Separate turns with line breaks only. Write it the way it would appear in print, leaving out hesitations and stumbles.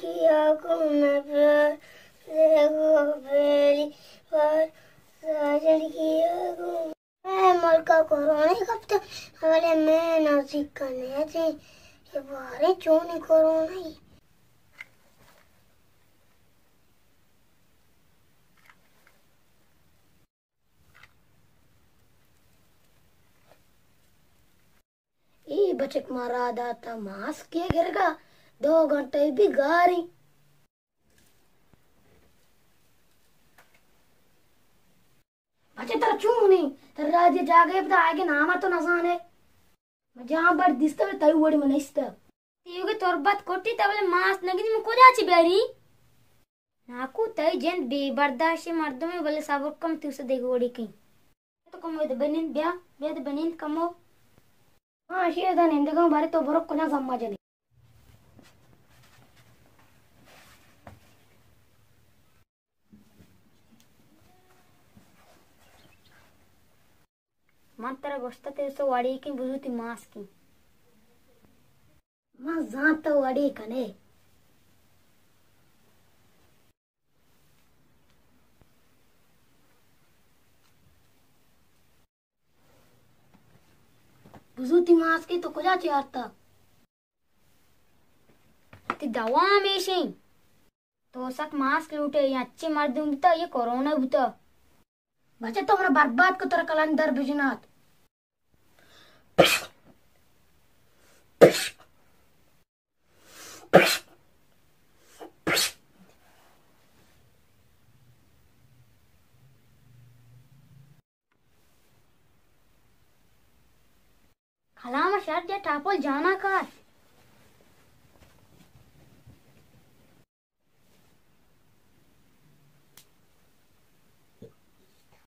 की आंखों में प्यार देखो पहली बार साजन की आंखों में मुल्का कोरोना कब तक वाले मैं नासिक करने थे ये बारे चोनी कोरोना ही ये बचक मारा दाता मास्क के गिरगा 2 घंटे भी गारी बचे तर चूं नहीं तर राजे जागे बता आगे नामा तो नजाने जहां बड़ दिसता तई वड़ी मन इस्ता
తీయుగ తొర్బత్ కొట్టి తవల మాస్ నగిని ము కొదాచి బేరి నాకు తై జెన్ బి బర్దాషి మర్దమే బల సబర్ కమ్ तुस देग ओडी की तो कम वेद बनिन ब्या वेद बनिन कमो
हां शेदा ने इंदगम बारे तो बरो कोना सम्माजने
मंत्र गोष्ट तेसो वाडी की बुजुती मास की
मां जानता वाडी कने बुजुती मास की तो कुजा चाहता
ती दवा मेशी तो सक मास्क लूटे ये अच्छी मर्दुम बुता ये कोरोना बुता
बचे तो हमरा बर्बाद को तरह कलंदर बिजनात
खलामा शर्ट या टापोल जाना कार